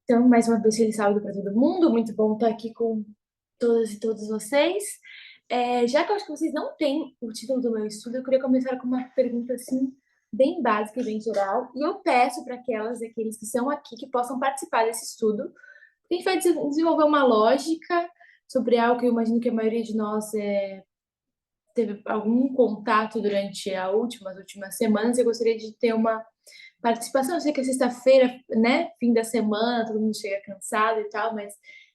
Então, mais uma vez, feliz sábado para todo mundo. Muito bom estar aqui com todas e todos vocês. Já que eu acho que vocês não têm o título do meu estudo, eu queria começar com uma pergunta assim, bem básica e bem geral. E eu peço para aquelas e aqueles que estão aqui que possam participar desse estudo. A gente vai desenvolver uma lógica sobre algo que eu imagino que a maioria de nós teve algum contato durante as últimas semanas. Eu gostaria de ter uma participação. Eu sei que é sexta-feira, né? Fim da semana, todo mundo chega cansado e tal, mas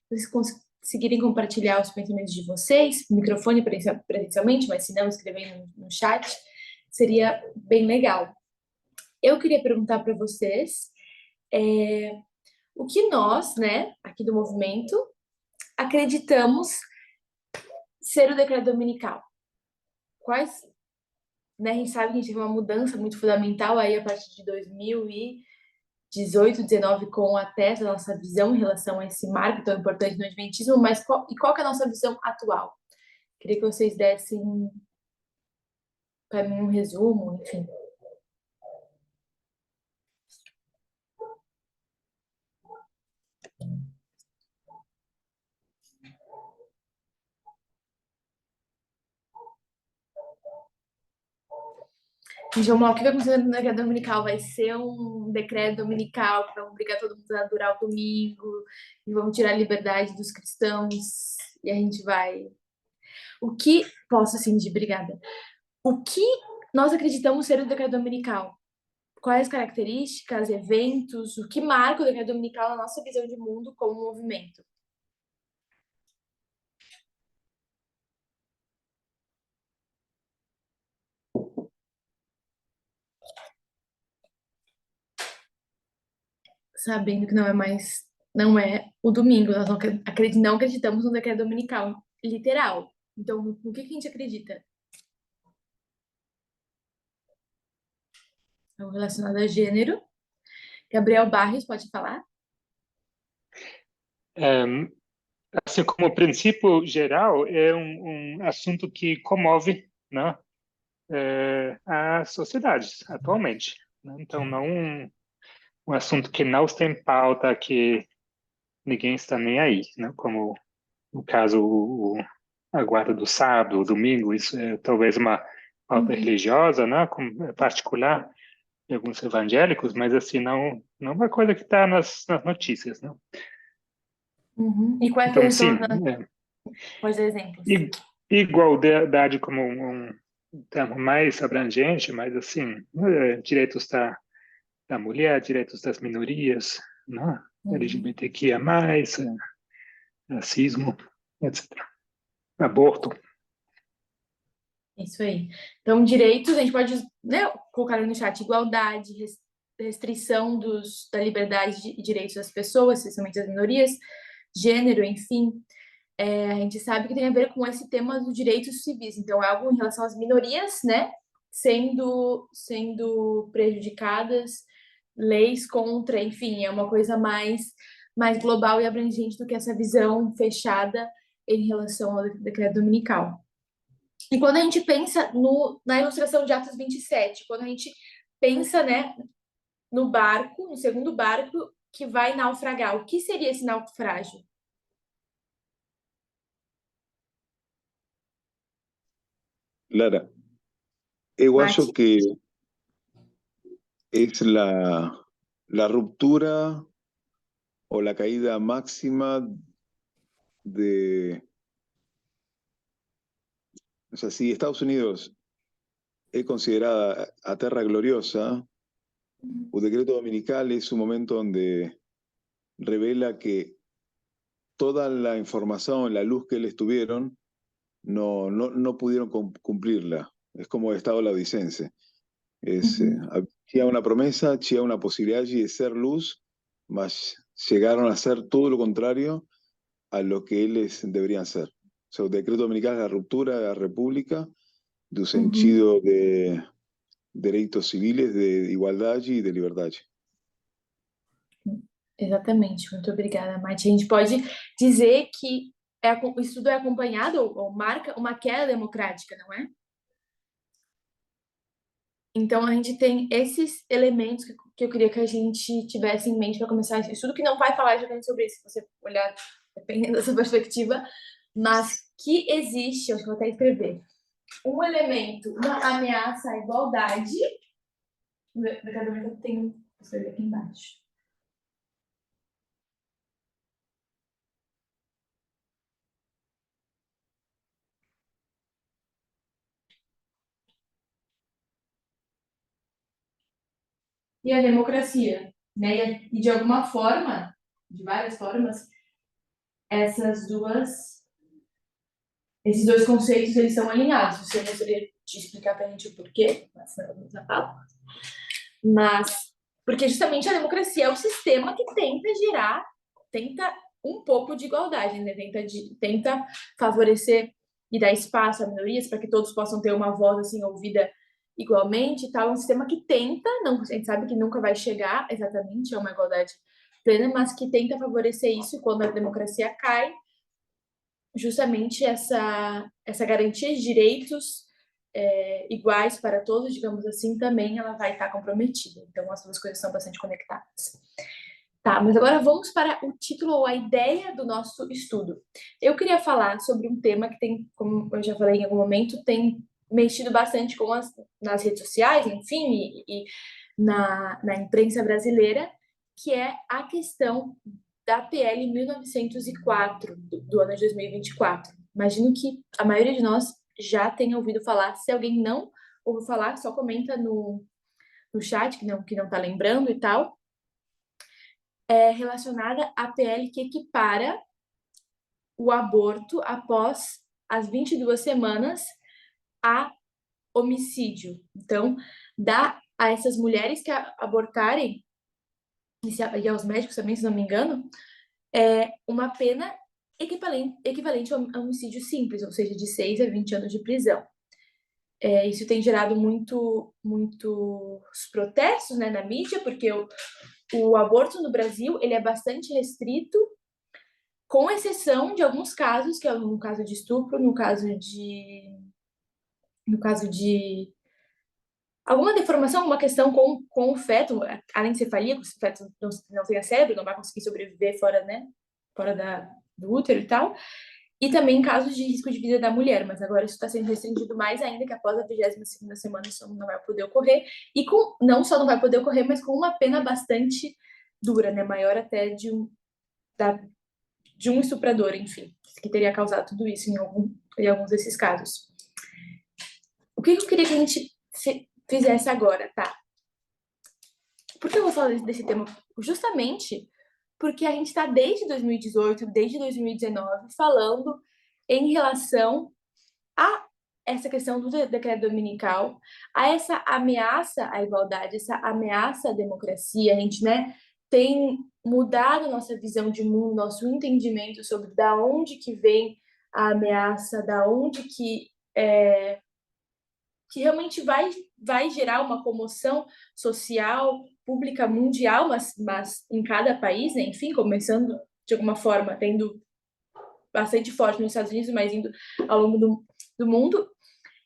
vocês conseguirem compartilhar os pensamentos de vocês, microfone presencialmente, mas se não, escrevendo no chat, seria bem legal. Eu queria perguntar para vocês o que nós, né, aqui do movimento, acreditamos ser o decreto dominical. Quais, né, a gente sabe que a gente teve uma mudança muito fundamental aí a partir de 2018, 19, com até a nossa visão em relação a esse marco tão importante no Adventismo, mas qual que é a nossa visão atual? Queria que vocês dessem para mim um resumo, enfim. João, o que vai acontecer no decreto dominical? Vai ser um decreto dominical que vai obrigar todo mundo a adorar o domingo e vamos tirar a liberdade dos cristãos e a gente vai... O que... Posso, assim, de obrigada. O que nós acreditamos ser o decreto dominical? Quais características, eventos, o que marca o decreto dominical na nossa visão de mundo como movimento? Sabendo que não é o domingo, nós não acreditamos no decreto dominical literal. Então, no que a gente acredita? É relacionado a gênero. Gabriel Barros, pode falar? Assim, como princípio geral, é um assunto que comove, né, as sociedades atualmente, né? Então, não um assunto que não está em pauta, que ninguém está nem aí, né? Como no caso a guarda do sábado, o domingo, isso é talvez uma pauta religiosa, né, particular de alguns evangélicos, mas assim não é uma coisa que está nas notícias, né? E quais Então, são sim, os exemplos? igualdade como um termo mais abrangente, mas assim, direitos da mulher, direitos das minorias, né? LGBTQIA+, racismo, etc. Aborto. Isso aí. Então, direitos, a gente pode, né, colocar no chat igualdade, restrição da liberdade e direitos das pessoas, especialmente das minorias, gênero, enfim. A gente sabe que tem a ver com esse tema dos direitos civis. Então, é algo em relação às minorias, né, sendo prejudicadas, leis contra, enfim, é uma coisa mais global e abrangente do que essa visão fechada em relação ao decreto dominical. E quando a gente pensa na ilustração de Atos 27, quando a gente pensa, né, no segundo barco que vai naufragar, o que seria esse naufrágio? Lara, eu Mati? acho que es la ruptura o la caída máxima de... O sea, si Estados Unidos es considerada a terra gloriosa, el decreto dominical es un momento donde revela que toda la información, la luz que les tuvieron, no pudieron cumplirla. Es como el estado laodicense. Había una promesa, había una posibilidad allí de ser luz, mas llegaron a ser todo lo contrario a lo que eles deberían ser. O sea, el decreto dominical es la ruptura de la república, do sentido de direitos civis, de igualdade e de liberdade. Exatamente, muito obrigada, Mati. A gente pode dizer que o estudo é acompanhado ou marca uma queda democrática, não é? Então, a gente tem esses elementos que eu queria que a gente tivesse em mente para começar esse estudo, que não vai falar exatamente sobre isso, se você olhar, dependendo da sua perspectiva, mas que existe, acho que vou até escrever, um elemento, uma ameaça à igualdade. Cada vez eu tenho, vou escrever aqui embaixo. E a democracia, né? E de alguma forma, de várias formas, esses dois conceitos eles são alinhados. Você gostaria de explicar para a gente o porquê? Mas porque justamente a democracia é o sistema que tenta um pouco de igualdade, né? Tenta favorecer e dar espaço a minorias para que todos possam ter uma voz assim ouvida igualmente e tal. É um sistema que tenta, não, a gente sabe que nunca vai chegar exatamente a uma igualdade plena, mas que tenta favorecer isso, e quando a democracia cai, justamente essa garantia de direitos iguais para todos, digamos assim, também ela vai estar comprometida. Então, as duas coisas são bastante conectadas. Tá, mas agora vamos para o título ou a ideia do nosso estudo. Eu queria falar sobre um tema que tem, como eu já falei em algum momento, tem mexido bastante nas redes sociais, enfim, e na imprensa brasileira, que é a questão da PL 1904, do ano de 2024. Imagino que a maioria de nós já tenha ouvido falar. Se alguém não ouviu falar, só comenta no chat, que não está lembrando e tal. É relacionada à PL que equipara o aborto após as 22 semanas a homicídio. Então, dá a essas mulheres que abortarem, e aos médicos também, se não me engano, uma pena equivalente a um homicídio simples, ou seja, de 6 a 20 anos de prisão. Isso tem gerado muitos protestos, né, na mídia, porque o aborto no Brasil ele é bastante restrito, com exceção de alguns casos, que é no caso de estupro, no caso de alguma deformação, alguma questão com o feto, anencefalia, que o feto não tenha cérebro, não vai conseguir sobreviver fora, né, do útero e tal, e também casos de risco de vida da mulher, mas agora isso está sendo restringido mais ainda, que após a 22ª semana isso não vai poder ocorrer, e não só não vai poder ocorrer, mas com uma pena bastante dura, né, maior até de um estuprador, enfim, que teria causado tudo isso em alguns desses casos. O que eu queria que a gente fizesse agora, tá? Por que eu vou falar desse tema? Justamente porque a gente está desde 2018, desde 2019, falando em relação a essa questão do decreto dominical, a essa ameaça à igualdade, essa ameaça à democracia. A gente, né, tem mudado nossa visão de mundo, nosso entendimento sobre da onde que vem a ameaça, da onde que realmente vai gerar uma comoção social, pública, mundial, mas em cada país, né? Enfim, começando de alguma forma, tendo bastante forte nos Estados Unidos, mas indo ao longo do mundo.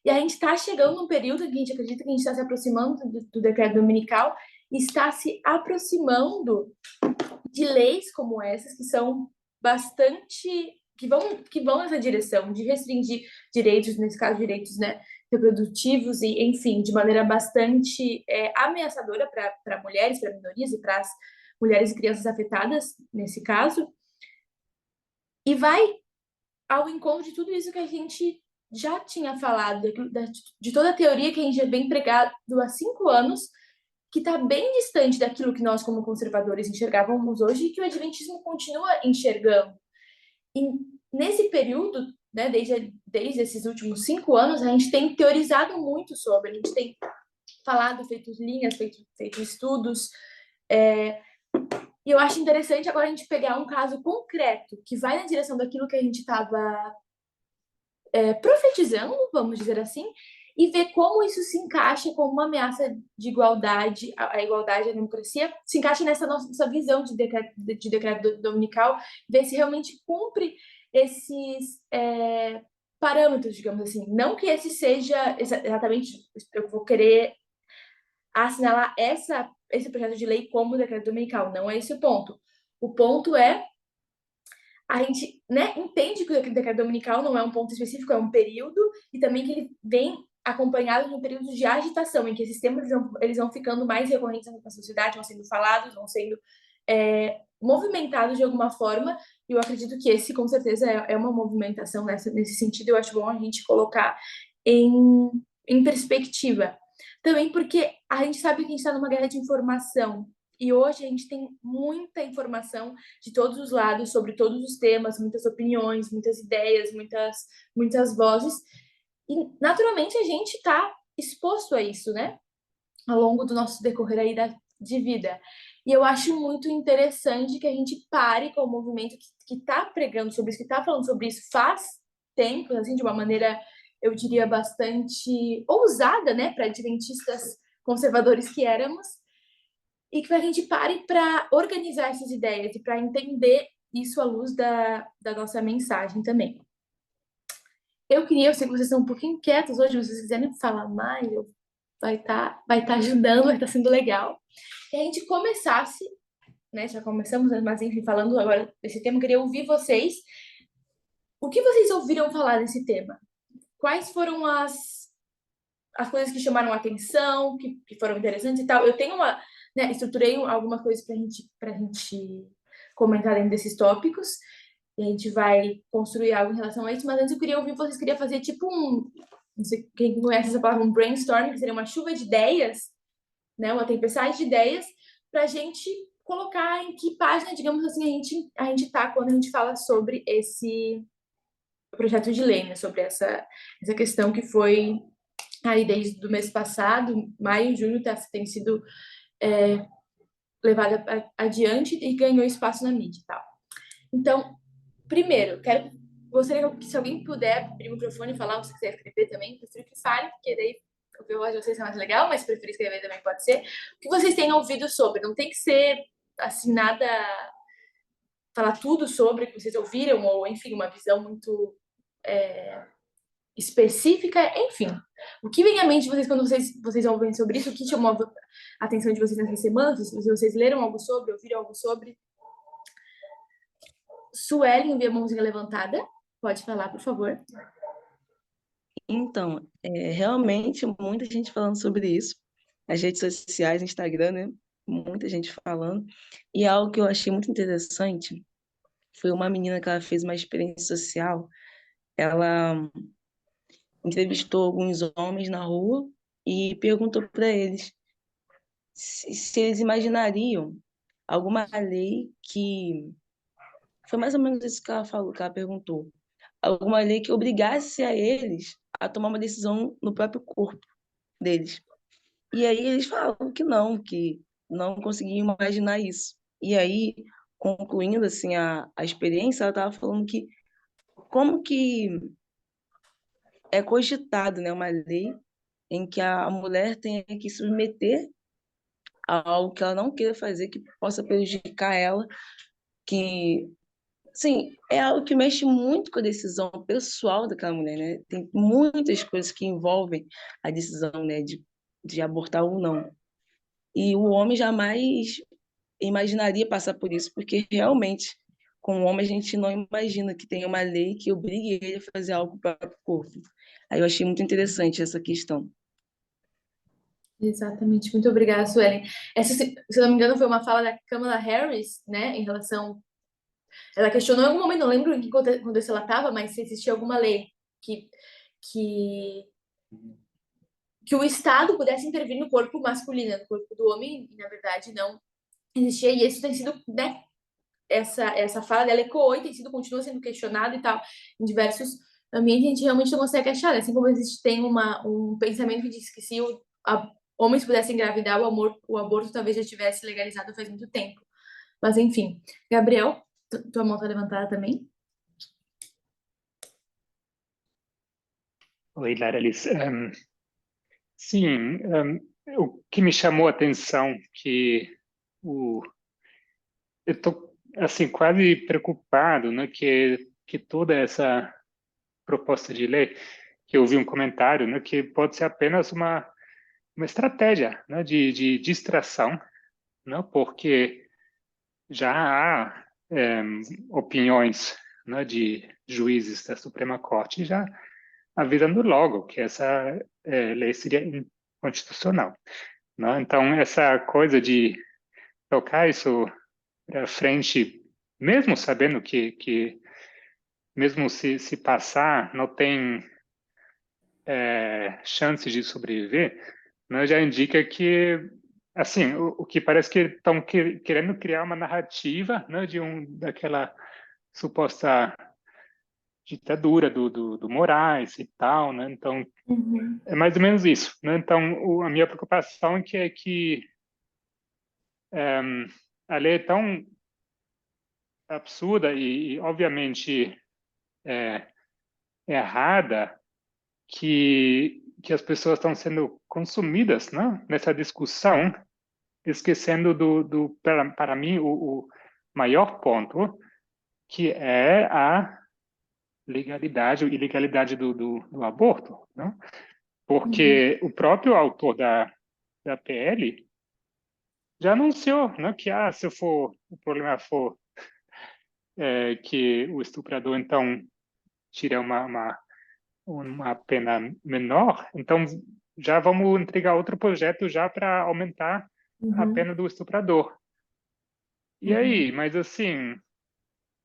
E a gente está chegando num período que a gente acredita que a gente está se aproximando do decreto dominical, e está se aproximando de leis como essas, que são bastante que vão nessa direção de restringir direitos, nesse caso direitos, né, reprodutivos, e enfim, de maneira bastante ameaçadora para mulheres, para minorias e para as mulheres e crianças afetadas nesse caso, e vai ao encontro de tudo isso que a gente já tinha falado, de toda a teoria que a gente já vem pregado há 5 anos, que está bem distante daquilo que nós, como conservadores, enxergávamos hoje e que o adventismo continua enxergando. E nesse período, né, desde esses últimos 5 anos, a gente tem teorizado muito sobre, a gente tem falado, feito linhas, feito estudos, e eu acho interessante agora a gente pegar um caso concreto que vai na direção daquilo que a gente estava profetizando, vamos dizer assim, e ver como isso se encaixa como uma ameaça de igualdade, a igualdade, a democracia, se encaixa nessa nossa visão de decreto dominical, ver se realmente cumpre esses parâmetros, digamos assim. Não que esse seja exatamente, eu vou querer a assinalar esse projeto de lei como decreto dominical. Não é esse o ponto. O ponto é a gente, né, entende que o decreto dominical não é um ponto específico, é um período, e também que ele vem acompanhado de um período de agitação, em que esses temas eles vão ficando mais recorrentes na sociedade, vão sendo falados, vão sendo movimentados de alguma forma, e eu acredito que esse, com certeza, é uma movimentação nesse sentido. Eu acho bom a gente colocar em perspectiva. Também porque a gente sabe que a gente está numa guerra de informação, e hoje a gente tem muita informação de todos os lados, sobre todos os temas, muitas opiniões, muitas ideias, muitas vozes. E, naturalmente, a gente está exposto a isso, né? Ao longo do nosso decorrer aí de vida. E eu acho muito interessante que a gente pare com o movimento que está pregando sobre isso, que está falando sobre isso faz tempo, assim, de uma maneira, eu diria, bastante ousada, né? Para adventistas conservadores que éramos, e que a gente pare para organizar essas ideias e para entender isso à luz da nossa mensagem também. Eu sei que vocês estão um pouquinho quietos hoje, se vocês quiserem falar mais, vai estar ajudando, vai estar sendo legal. E a gente começasse, né, já começamos, mas enfim, falando agora desse tema, eu queria ouvir vocês. O que vocês ouviram falar desse tema? Quais foram as coisas que chamaram a atenção, que foram interessantes e tal? Eu tenho estruturei algumas coisas para a gente comentar dentro desses tópicos, e a gente vai construir algo em relação a isso, mas antes eu queria ouvir vocês, queria fazer tipo não sei quem conhece essa palavra, um brainstorming, que seria uma chuva de ideias, né, uma tempestade de ideias, para a gente colocar em que página, digamos assim, a gente está quando a gente fala sobre esse projeto de lei, né, sobre essa questão que foi aí desde o mês passado, maio, junho, tem sido levada adiante e ganhou espaço na mídia e tal. Então, primeiro, gostaria que se alguém puder abrir o microfone e falar, ou se quiser escrever também, prefiro que fale, porque daí eu acho que vocês é mais legal, mas preferir escrever também pode ser. O que vocês têm ouvido sobre? Não tem que ser, assim, nada... falar tudo sobre o que vocês ouviram, ou, enfim, uma visão muito específica, enfim. O que vem à mente de vocês quando vocês ouvem sobre isso? O que chamou a atenção de vocês nessas semanas? Se vocês leram algo sobre, ouviram algo sobre? Suelen, vi a mãozinha levantada. Pode falar, por favor. Então, realmente muita gente falando sobre isso. As redes sociais, Instagram, né? Muita gente falando. E algo que eu achei muito interessante foi uma menina que ela fez uma experiência social. Ela entrevistou alguns homens na rua e perguntou para eles se eles imaginariam alguma lei que... Foi mais ou menos isso que ela falou, que ela perguntou. Alguma lei que obrigasse a eles a tomar uma decisão no próprio corpo deles. E aí eles falaram que não conseguiam imaginar isso. E aí, concluindo assim a experiência, ela estava falando que como que é cogitado, né, uma lei em que a mulher tenha que se submeter a algo que ela não queira fazer, que possa prejudicar ela, que, sim, é algo que mexe muito com a decisão pessoal daquela mulher, né? Tem muitas coisas que envolvem a decisão, né, de abortar ou não. E o homem jamais imaginaria passar por isso, porque realmente, como homem, a gente não imagina que tem uma lei que obrigue ele a fazer algo para o próprio corpo. Aí eu achei muito interessante essa questão. Exatamente, muito obrigada, Suelen. Essa, se eu não me engano, foi uma fala da Kamala Harris, né, em relação... Ela questionou em algum momento, não lembro em que contexto ela estava, mas se existia alguma lei que, que, que o Estado pudesse intervir no corpo masculino, no corpo do homem, e na verdade não existia, e isso tem sido, né, essa fala dela ecoou e continua sendo questionado e tal, em diversos ambientes, a gente realmente não consegue achar, né? Assim como existe, tem um pensamento que diz que se homens pudessem engravidar, o aborto talvez já tivesse legalizado faz muito tempo. Mas, enfim. Gabriel, tua mão tá levantada também? Oi, Laralice. Sim, o que me chamou a atenção que eu estou assim quase preocupado, né, que toda essa proposta de lei, que eu vi um comentário, né, que pode ser apenas uma uma estratégia, né, de distração, né, porque já há opiniões, né, de juízes da Suprema Corte já avisando logo que essa lei seria inconstitucional, né? Então, essa coisa de tocar isso para frente, mesmo sabendo que mesmo se passar, não tem chance de sobreviver, né, já indica que, assim, o que parece que estão querendo criar uma narrativa, né, daquela suposta ditadura do Moraes e tal, né? Então, Uhum. é mais ou menos isso, né? Então, a minha preocupação é que a lei é tão absurda e obviamente, errada que as pessoas estão sendo consumidas, né, nessa discussão, esquecendo para mim, o maior ponto, que é a legalidade ou ilegalidade do aborto, né? Uhum. Porque o próprio autor da PL já anunciou, né, que se o problema for que o estuprador então tira uma pena menor, então já vamos entregar outro projeto já para aumentar a Uhum. pena do estuprador. E Uhum. aí, mas assim,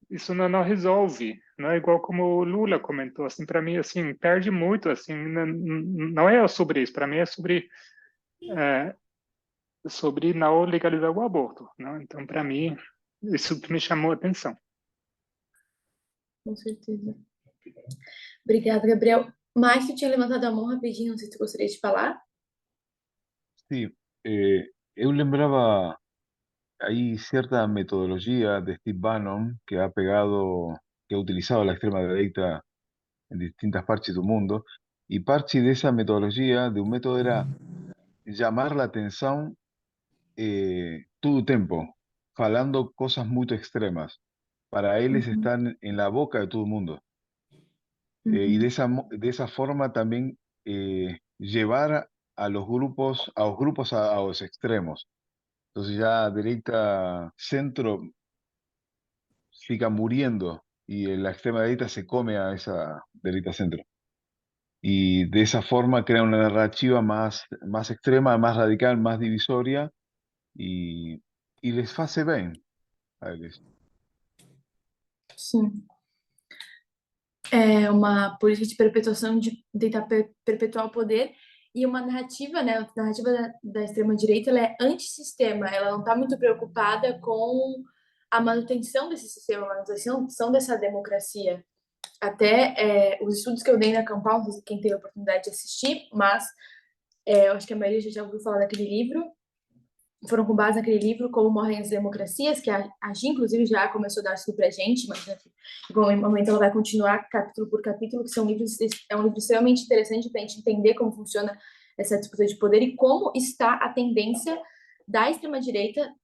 isso não resolve, não é igual como o Lula comentou, assim, para mim, assim, perde muito, assim, não é sobre isso, para mim é sobre não legalizar o aborto, né? Então, para mim, isso que me chamou a atenção. Com certeza. Obrigada, Gabriel. Mas tu tinha levantado a mão rapidinho, não sei se tu gostaria de falar. Sí, eu lembraba, hay cierta metodología de Steve Bannon que ha pegado, que ha utilizado la extrema derecha en distintas partes del mundo, y parte de esa metodología, de un método era llamar la atención todo el tiempo, falando cosas muy extremas. Para ellos Uhum. están en la boca de todo el mundo. Y Uhum. de esa forma también llevar a los grupos a los extremos. Entonces ya derecha centro siga muriendo y la extrema derecha se come a esa derecha centro. Y de esa forma crea una narrativa más extrema, más radical, más divisoria y, y les hace bien a ellos. Sim. É uma política de perpetuação de tentar perpetuar o poder e uma narrativa, né? A narrativa da extrema-direita, ela é antissistema, ela não está muito preocupada com a manutenção desse sistema, a manutenção dessa democracia. Até os estudos que eu dei na Campal, não sei se quem teve a oportunidade de assistir, mas eu acho que a maioria já ouviu falar daquele livro, foram com base naquele livro Como Morrem as Democracias, que a Gi, inclusive, já começou a dar isso pra gente, mas em algum momento ela vai continuar capítulo por capítulo, que são livros, é um livro extremamente interessante para a gente entender como funciona essa disputa de poder e como está a tendência da extrema-direita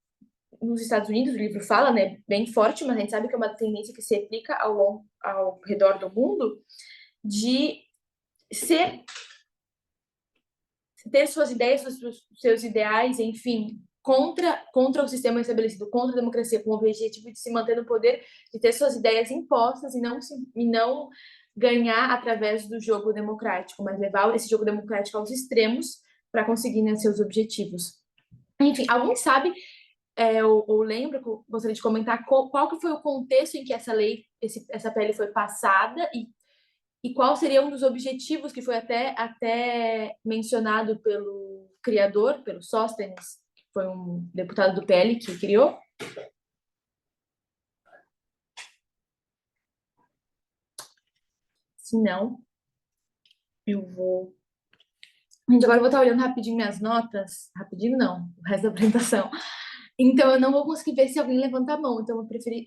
nos Estados Unidos. O livro fala, né, bem forte, mas a gente sabe que é uma tendência que se aplica ao redor do mundo, de ser ter suas ideias, seus ideais, enfim, contra o sistema estabelecido, contra a democracia, com o objetivo de se manter no poder, de ter suas ideias impostas e não ganhar através do jogo democrático, mas levar esse jogo democrático aos extremos para conseguir, né, seus objetivos. Enfim, alguém sabe ou lembra, gostaria de comentar qual que foi o contexto em que essa lei, essa PL foi passada e qual seria um dos objetivos que foi até mencionado pelo criador, pelo Sóstenes, que foi um deputado do PL que criou? Se não, eu vou... Gente, agora eu vou estar olhando rapidinho minhas notas. Rapidinho não, o resto da apresentação. Então, eu não vou conseguir ver se alguém levanta a mão. Então,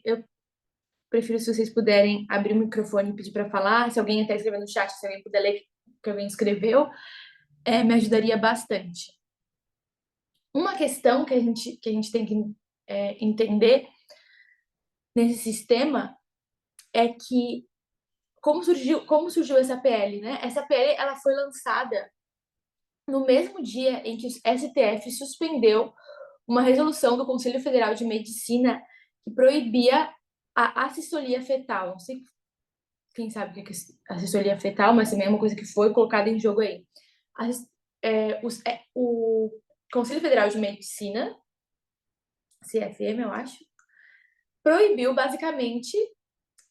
eu prefiro se vocês puderem abrir o microfone e pedir para falar. Se alguém até escrever no chat, se alguém puder ler o que alguém escreveu, me ajudaria bastante. Uma questão que a gente tem que entender nesse sistema é que como surgiu essa PL, né? Essa PL ela foi lançada no mesmo dia em que o STF suspendeu uma resolução do Conselho Federal de Medicina que proibia a assistolia fetal. Não sei quem sabe o que é assistolia fetal, mas também é uma coisa que foi colocada em jogo aí. O Conselho Federal de Medicina, CFM, eu acho, proibiu basicamente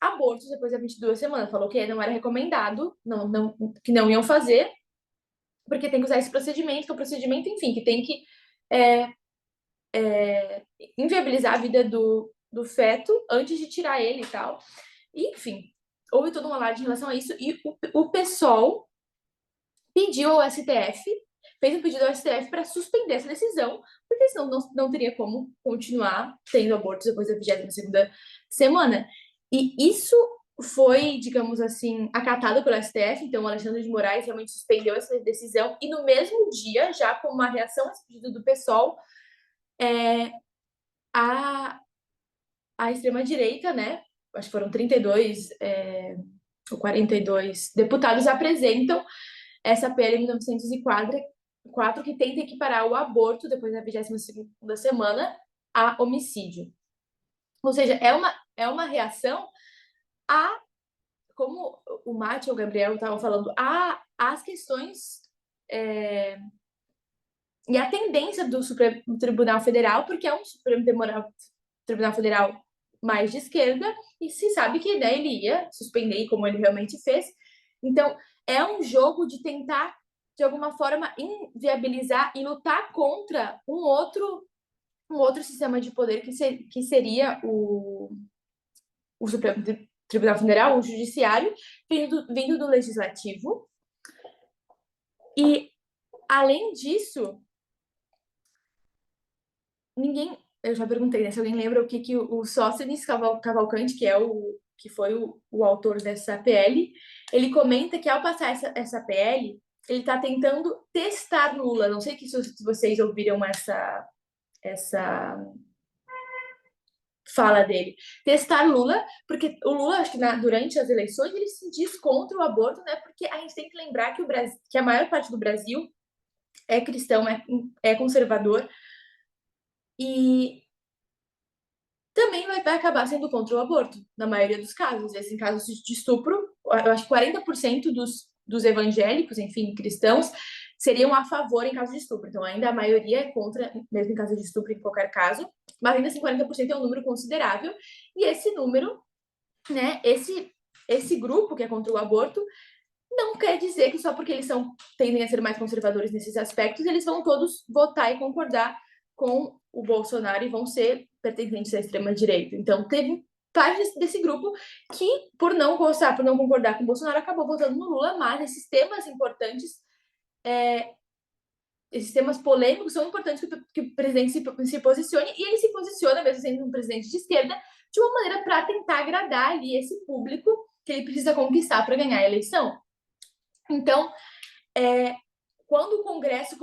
abortos depois das 22 semanas. Falou que não era recomendado, que não iam fazer, porque tem que usar esse procedimento, que é um procedimento, enfim, que tem que inviabilizar a vida do feto antes de tirar ele e tal. E, enfim, houve todo um alarde em relação a isso, e o PSOL pediu ao STF, fez um pedido ao STF para suspender essa decisão, porque senão não teria como continuar tendo abortos depois da 22ª semana. E isso foi, digamos assim, acatado pelo STF, então o Alexandre de Moraes realmente suspendeu essa decisão, e no mesmo dia, já como uma reação a esse pedido do PSOL, a extrema-direita, né, acho que foram 32 ou 42 deputados, apresentam essa PL 1904 que tenta equiparar o aborto depois da 22ª semana a homicídio. Ou seja, é uma reação a, como o Mate ou o Gabriel estavam falando, às questões e a tendência do Supremo Tribunal Federal, porque é um Supremo Tribunal Federal mais de esquerda, e se sabe que, né, ele ia suspender, como ele realmente fez. Então, é um jogo de tentar, de alguma forma, inviabilizar e lutar contra um outro sistema de poder que seria o Supremo Tribunal Federal, o Judiciário, vindo do Legislativo. E, além disso, eu já perguntei, né, se alguém lembra o que o Sóstenes Cavalcante, que foi o autor dessa PL, ele comenta que ao passar essa PL, ele está tentando testar Lula. Não sei se vocês ouviram essa fala dele. Testar Lula, porque o Lula, acho que durante as eleições, ele se diz contra o aborto, né? Porque a gente tem que lembrar que a maior parte do Brasil é cristão, é conservador, e também vai acabar sendo contra o aborto, na maioria dos casos. Em casos de estupro, eu acho que 40% dos evangélicos, enfim, cristãos, seriam a favor em caso de estupro. Então, ainda a maioria é contra, mesmo em caso de estupro, em qualquer caso. Mas ainda assim, 40% é um número considerável. E esse número, né, esse grupo que é contra o aborto, não quer dizer que só porque eles tendem a ser mais conservadores nesses aspectos, eles vão todos votar e concordar com o Bolsonaro e vão ser pertencentes à extrema-direita. Então, teve parte desse grupo que, por não gostar, por não concordar com o Bolsonaro, acabou votando no Lula, mas esses temas importantes, esses temas polêmicos, são importantes que o presidente se posicione, e ele se posiciona, mesmo sendo um presidente de esquerda, de uma maneira para tentar agradar ali esse público que ele precisa conquistar para ganhar a eleição. Então, quando o Congresso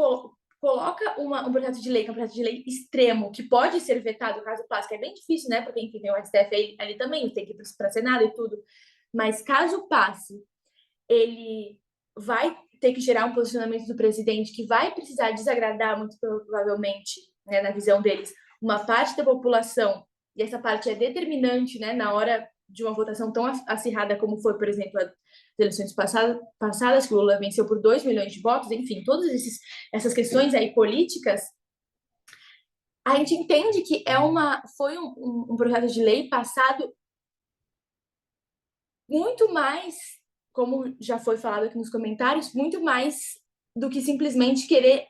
coloca um projeto de lei, que é um projeto de lei extremo, que pode ser vetado, caso passe, que é bem difícil, né? Porque, enfim, tem o STF ali também, tem que ir para o Senado e tudo. Mas, caso passe, ele vai ter que gerar um posicionamento do presidente que vai precisar desagradar, muito provavelmente, né, na visão deles, uma parte da população, e essa parte é determinante, né, na hora de uma votação tão acirrada como foi, por exemplo, as eleições passadas, que o Lula venceu por 2 milhões de votos, enfim, todas essas questões aí políticas, a gente entende que foi um projeto de lei passado muito mais, como já foi falado aqui nos comentários, muito mais do que simplesmente querer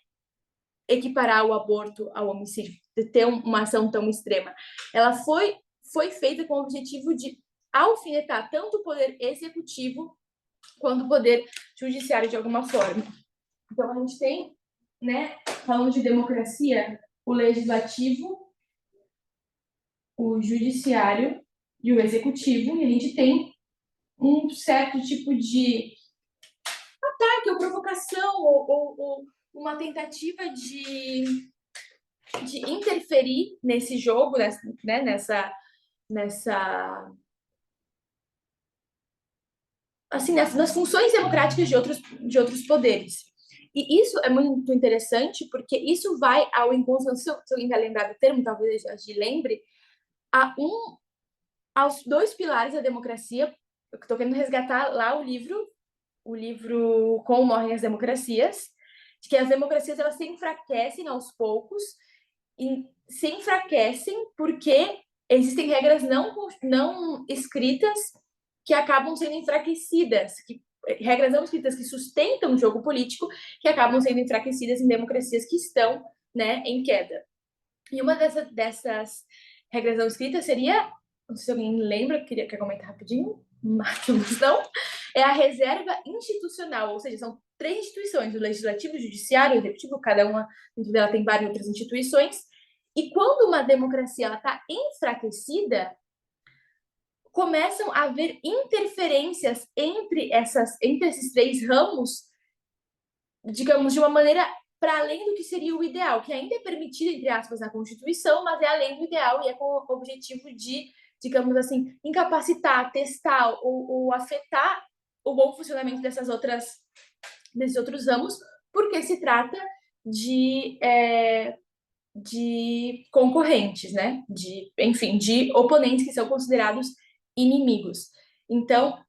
equiparar o aborto ao homicídio, de ter uma ação tão extrema. Ela foi feita com o objetivo de alfinetar tanto o poder executivo quanto o poder judiciário de alguma forma. Então, a gente tem, né, falando de democracia, o legislativo, o judiciário e o executivo, e a gente tem um certo tipo de ataque ou provocação ou uma tentativa de interferir nesse jogo, né, assim, nas funções democráticas de outros poderes. E isso é muito interessante, porque isso vai ao encontro, se alguém vai lembrar do termo, talvez a Gi lembre, aos dois pilares da democracia. Eu estou querendo resgatar lá o livro Como Morrem as Democracias, de que as democracias elas se enfraquecem aos poucos, e se enfraquecem porque existem regras não escritas que acabam sendo enfraquecidas, regras não escritas que sustentam o jogo político, que acabam sendo enfraquecidas em democracias que estão, né, em queda. E uma dessas regras não escritas seria, não sei se alguém lembra, quer comentar rapidinho, mas não, é a reserva institucional, ou seja, são 3 instituições, o legislativo, o judiciário, o executivo, cada uma dentro dela tem várias outras instituições, e quando uma democracia está enfraquecida, começam a haver interferências entre esses 3 ramos, digamos, de uma maneira para além do que seria o ideal, que ainda é permitido, entre aspas, na Constituição, mas é além do ideal e é com o objetivo de, digamos assim, incapacitar, testar ou afetar o bom funcionamento desses outros ramos, porque se trata de concorrentes, né? Enfim, de oponentes que são considerados inimigos. Então,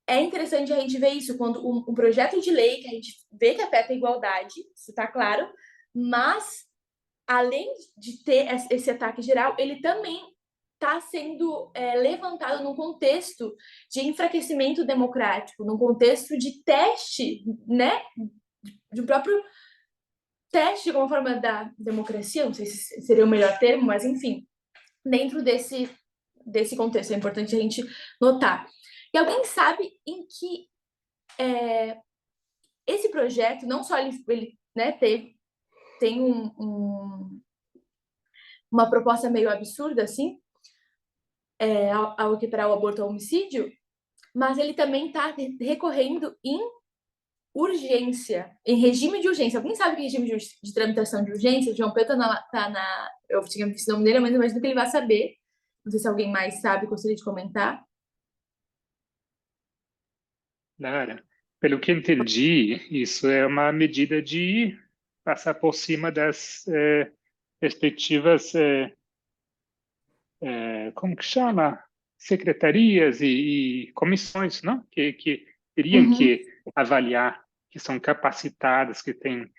é interessante a gente ver isso quando um projeto de lei que a gente vê que afeta a igualdade, isso está claro, mas, além de ter esse ataque geral, ele também está sendo levantado num contexto de enfraquecimento democrático, num contexto de teste, né, de um próprio teste de alguma forma da democracia, não sei se seria o melhor termo, mas enfim, dentro desse contexto é importante a gente notar. E alguém sabe em que esse projeto, não só ele né, tem uma proposta meio absurda, assim, ao equiparar o aborto ao homicídio, mas ele também está recorrendo em urgência, em regime de urgência. Alguém sabe que regime de tramitação de urgência? O João Pedro tá na... Eu tinha visto o nome dele, mas imagino que ele vai saber. Não sei se alguém mais sabe, gostaria de comentar. Lara, pelo que entendi, isso é uma medida de passar por cima das respectivas, como que chama? Secretarias e comissões, não? Que teriam que avaliar, que são capacitadas, que têm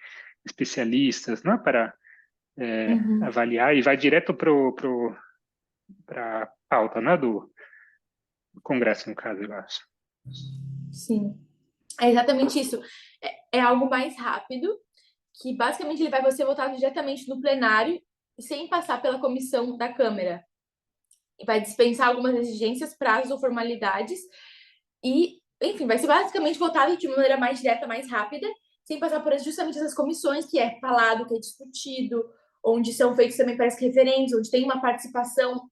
especialistas, não? Para avaliar, e vai direto para a pauta, né? Do Congresso, no caso, eu acho. Sim, é exatamente isso. É algo mais rápido, que basicamente ele vai ser votado diretamente no plenário, sem passar pela comissão da Câmara. E vai dispensar algumas exigências, prazos ou formalidades, e, enfim, vai ser basicamente votado de maneira mais direta, mais rápida, sem passar por justamente essas comissões que é falado, que é discutido, onde são feitos também, parece que referendos, onde tem uma participação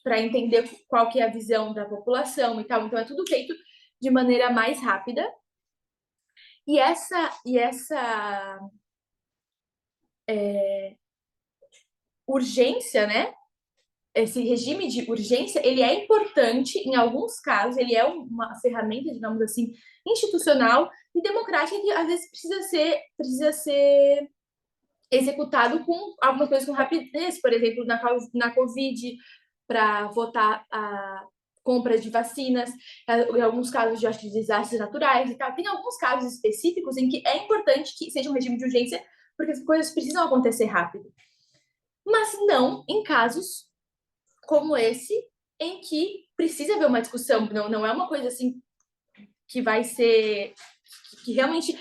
para entender qual que é a visão da população e tal. Então, é tudo feito de maneira mais rápida. E essa urgência, né? Esse regime de urgência, ele é importante em alguns casos, ele é uma ferramenta, digamos assim, institucional e democrática que às vezes precisa ser executado com algumas coisas com rapidez, por exemplo, na Covid, para votar a compra de vacinas, em alguns casos de, acho, de desastres naturais e tal. Tem alguns casos específicos em que é importante que seja um regime de urgência, porque as coisas precisam acontecer rápido. Mas não em casos como esse, em que precisa haver uma discussão, não é uma coisa assim que vai ser, que realmente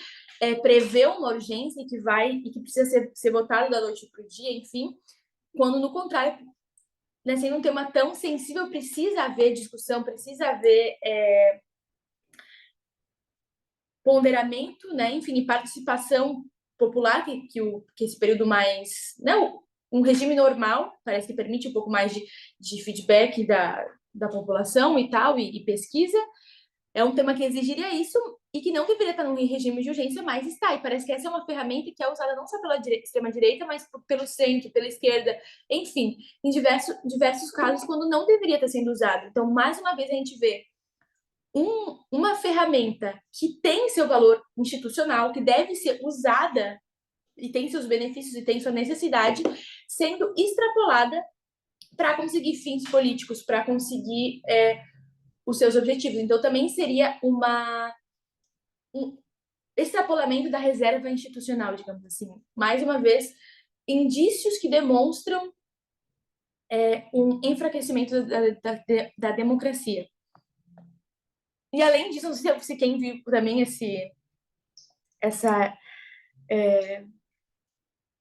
prevê uma urgência e que precisa ser votada da noite para o dia, enfim, quando no contrário, né, sem um tema tão sensível, precisa haver discussão, precisa haver ponderamento, né, enfim, participação popular, que esse período mais, não, um regime normal, parece que permite um pouco mais de feedback da população e tal, e pesquisa. É um tema que exigiria isso e que não deveria estar no regime de urgência, mas está. E parece que essa é uma ferramenta que é usada não só pela extrema-direita, mas pelo centro, pela esquerda, enfim, em diversos casos, quando não deveria estar sendo usado. Então, mais uma vez, a gente vê uma ferramenta que tem seu valor institucional, que deve ser usada e tem seus benefícios e tem sua necessidade, sendo extrapolada para conseguir fins políticos, para conseguir os seus objetivos. Então, também seria um extrapolamento da reserva institucional, digamos assim. Mais uma vez, indícios que demonstram um enfraquecimento da democracia. E, além disso, não sei se quem viu também essa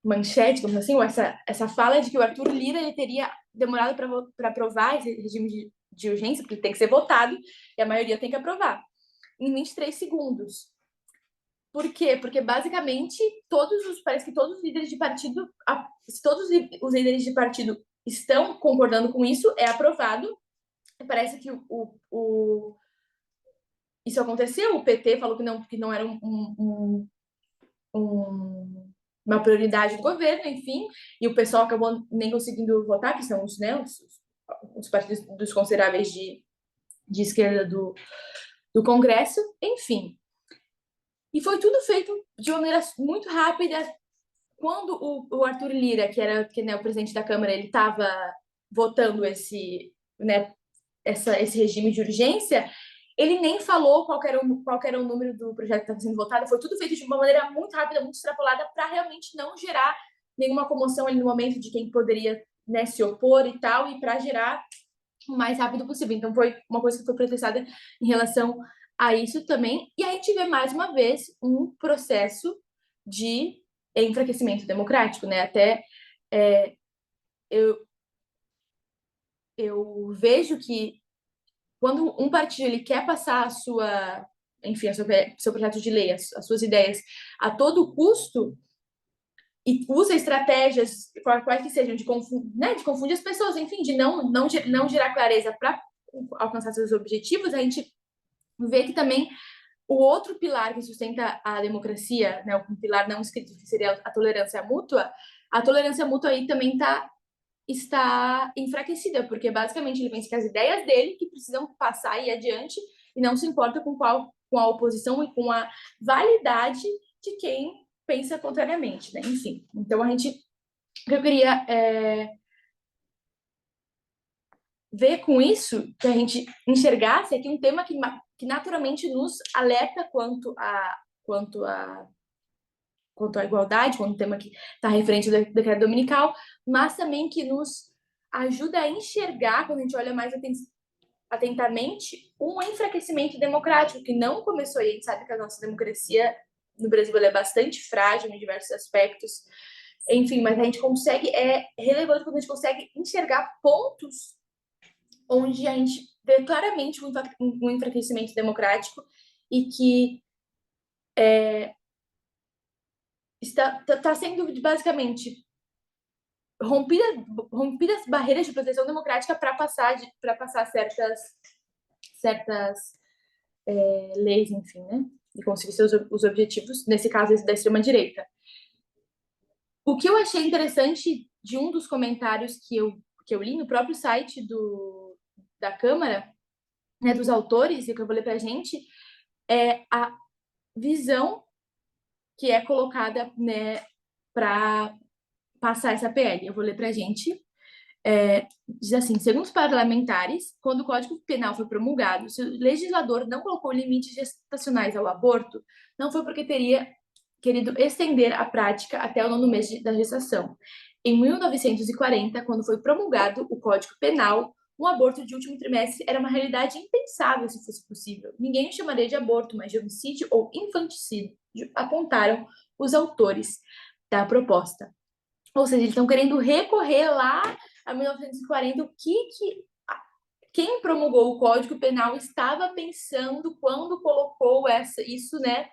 manchete, como assim, ou essa fala de que o Arthur Lira ele teria demorado para aprovar esse regime de urgência, porque ele tem que ser votado, e a maioria tem que aprovar, em 23 segundos. Por quê? Porque, basicamente, parece que todos os líderes de partido, se todos os líderes de partido estão concordando com isso, é aprovado. Parece que isso aconteceu, o PT falou que não era uma prioridade do governo, enfim, e o pessoal acabou nem conseguindo votar, que são os partidos dos consideráveis de esquerda do Congresso, enfim. E foi tudo feito de maneira muito rápida. Quando o Arthur Lira, que é o presidente da Câmara, ele estava votando esse regime de urgência, ele nem falou qual era o número do projeto que estava sendo votado. Foi tudo feito de uma maneira muito rápida, muito extrapolada, para realmente não gerar nenhuma comoção ali no momento de quem poderia, né, se opor e tal, e para gerar o mais rápido possível. Então, foi uma coisa que foi protestada em relação a isso também. E a gente vê, mais uma vez, um processo de enfraquecimento democrático, né? Até eu vejo que quando um partido ele quer passar seu projeto de lei, as suas ideias a todo custo, e usa estratégias, quais que sejam, de confundir as pessoas, enfim, de não gerar clareza para alcançar seus objetivos, a gente vê que também o outro pilar que sustenta a democracia, né, o pilar não escrito, que seria a tolerância mútua aí também está enfraquecida, porque basicamente ele pensa que as ideias dele que precisam passar e ir adiante e não se importa com a oposição e com a validade de quem pensa contrariamente, né? Enfim, então eu queria ver com isso, que a gente enxergasse aqui um tema que naturalmente nos alerta quanto à igualdade, quanto um tema que está referente ao decreto dominical, mas também que nos ajuda a enxergar, quando a gente olha mais atentamente, um enfraquecimento democrático que não começou, e a gente sabe que a nossa democracia no Brasil é bastante frágil em diversos aspectos, enfim, mas a gente consegue, é relevante quando a gente consegue enxergar pontos onde a gente vê claramente um enfraquecimento democrático e que está sendo basicamente rompidas barreiras de proteção democrática para passar certas leis, enfim, né? E conseguir os objetivos, nesse caso, da extrema-direita. O que eu achei interessante de um dos comentários que eu li no próprio site da Câmara, né, dos autores, e que eu vou ler para a gente, é a visão que é colocada, né, para passar essa PL. Eu vou ler para a gente. Diz assim: segundo os parlamentares, quando o Código Penal foi promulgado, se o legislador não colocou limites gestacionais ao aborto, não foi porque teria querido estender a prática até o 9º mês da gestação. Em 1940, quando foi promulgado o Código Penal, um aborto de último trimestre era uma realidade impensável se fosse possível. Ninguém o chamaria de aborto, mas de homicídio ou infanticídio, apontaram os autores da proposta. Ou seja, eles estão querendo recorrer lá a 1940, quem promulgou o Código Penal estava pensando quando colocou isso, né?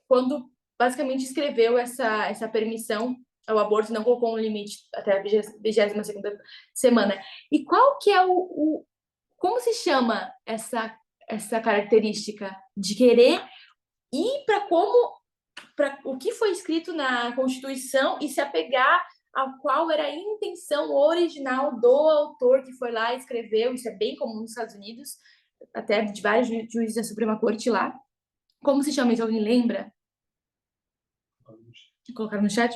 Quando basicamente escreveu essa permissão ao aborto, não colocou um limite até a 22ª semana. E qual que é como se chama essa característica de querer ir para o que foi escrito na Constituição e se apegar a qual era a intenção original do autor que foi lá e escreveu? Isso é bem comum nos Estados Unidos, até de vários juízes da Suprema Corte lá. Como se chama isso? Alguém lembra? Colocar no chat,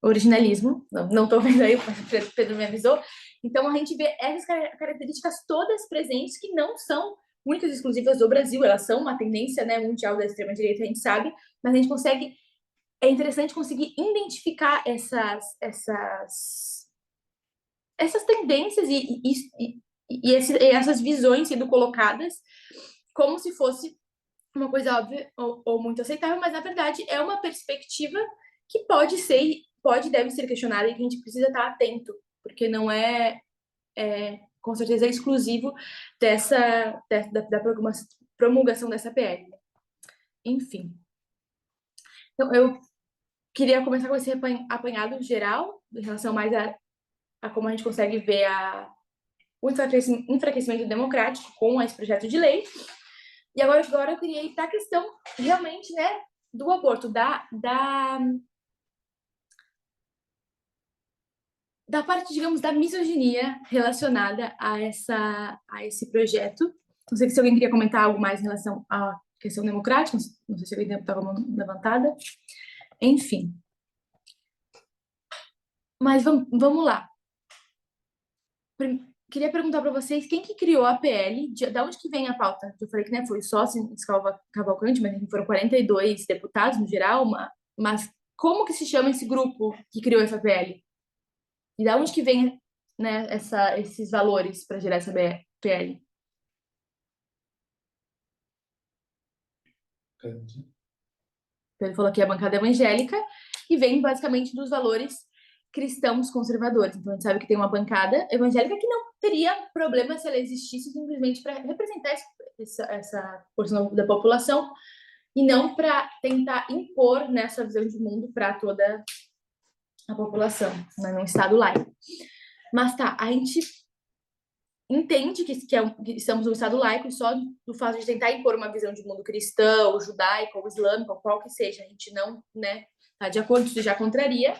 originalismo. Não estou vendo aí, o Pedro me avisou. Então, a gente vê essas características todas presentes que não são únicas e exclusivas do Brasil, elas são uma tendência, né, mundial da extrema-direita, a gente sabe, mas a gente consegue, é interessante conseguir identificar essas tendências e essas visões sendo colocadas como se fosse uma coisa óbvia ou muito aceitável, mas na verdade é uma perspectiva que pode e deve ser questionada e que a gente precisa estar atento, porque não é com certeza exclusivo da promulgação dessa PL. Enfim. Então, eu queria começar com esse apanhado geral, em relação mais a como a gente consegue ver o enfraquecimento democrático com esse projeto de lei. E agora eu queria ir para a questão, realmente, né, do aborto, da parte, digamos, da misoginia relacionada a esse projeto. Não sei se alguém queria comentar algo mais em relação à questão democrática, não sei se alguém está com a mão levantada. Enfim. Mas vamos lá. Queria perguntar para vocês quem que criou a PL, da onde que vem a pauta? Eu falei que, né, foi só Cavalcante, mas foram 42 deputados no geral, mas como que se chama esse grupo que criou essa PL? E da onde que vem, né, esses valores para gerar essa PL? Ele falou que é a bancada evangélica e vem basicamente dos valores cristãos conservadores. Então, a gente sabe que tem uma bancada evangélica que não teria problema se ela existisse simplesmente para representar essa porção da população e não para tentar impor nessa visão de mundo para toda a população, né, num estado laico. Mas tá, a gente entende que estamos num estado laico e só do fato de tentar impor uma visão de mundo cristão, judaico, ou islâmico, ou qual que seja, a gente não, né, tá de acordo, isso já contraria.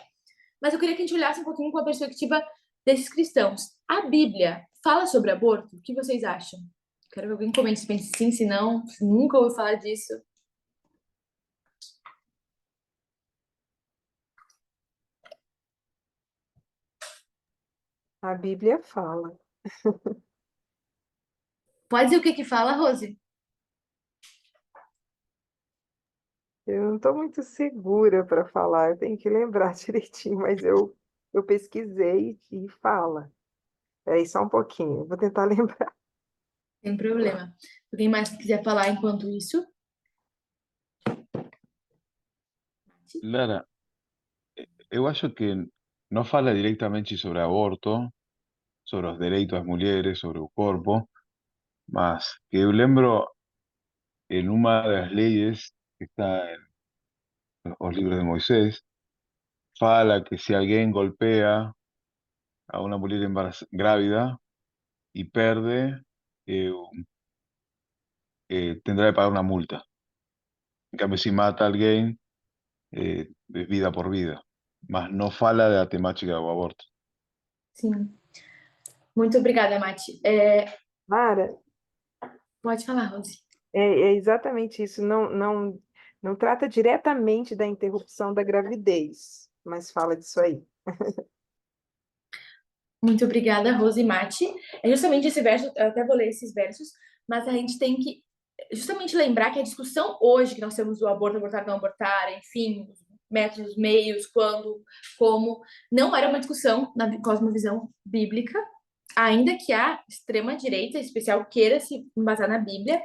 Mas eu queria que a gente olhasse um pouquinho com a perspectiva desses cristãos. A Bíblia fala sobre aborto? O que vocês acham? Quero que alguém comente se pense sim, se não, nunca ouviu falar disso. A Bíblia fala. Pode dizer o que fala, Rose? Eu não estou muito segura para falar, eu tenho que lembrar direitinho, mas eu pesquisei e fala. Aí só um pouquinho, vou tentar lembrar. Sem problema. Alguém mais que quiser falar enquanto isso? Lara, eu acho que não fala diretamente sobre aborto, sobre os direitos das mulheres, sobre o corpo, mas que eu lembro en una de las leyes que está en los libros de Moisés, fala que si alguien golpea a una mujer grávida y perde, eh, tendrá que pagar una multa. En cambio, si mata a alguien, es vida por vida. Mas no fala de la temática do aborto. Sim. Muito obrigada, Mati. Mara, Pode falar, Rose. é exatamente isso. Não trata diretamente da interrupção da gravidez, mas fala disso aí. Muito obrigada, Rose e Mati. É justamente esse verso, eu até vou ler esses versos, mas a gente tem que justamente lembrar que a discussão hoje que nós temos do aborto, abortar, não abortar, enfim, métodos, meios, quando, como, não era uma discussão na cosmovisão bíblica, ainda que a extrema-direita, em especial, queira se embasar na Bíblia,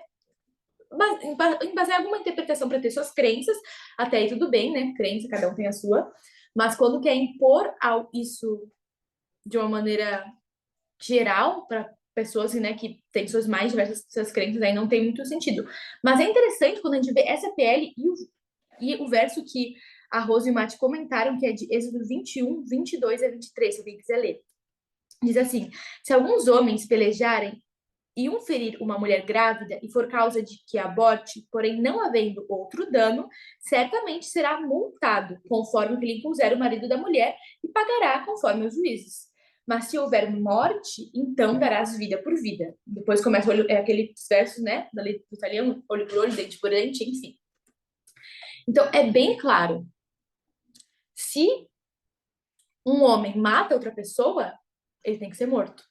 embasar alguma interpretação para ter suas crenças, até aí tudo bem, né? Crença, cada um tem a sua, mas quando quer impor isso de uma maneira geral para pessoas, né, que têm suas mais diversas crenças, aí não tem muito sentido. Mas é interessante quando a gente vê essa PL e o verso que a Rose e o Mati comentaram, que é de Êxodo 21, 22 a 23, se alguém quiser ler. Diz assim: se alguns homens pelejarem e um ferir uma mulher grávida e for causa de que aborte, porém não havendo outro dano, certamente será multado, conforme o que lhe impuser o marido da mulher, e pagará conforme os juízes. Mas se houver morte, então darás vida por vida. Depois começa aqueles versos, né, da lei do italiano, olho por olho, dente por dente, enfim. Então, é bem claro. Se um homem mata outra pessoa, ele tem que ser morto.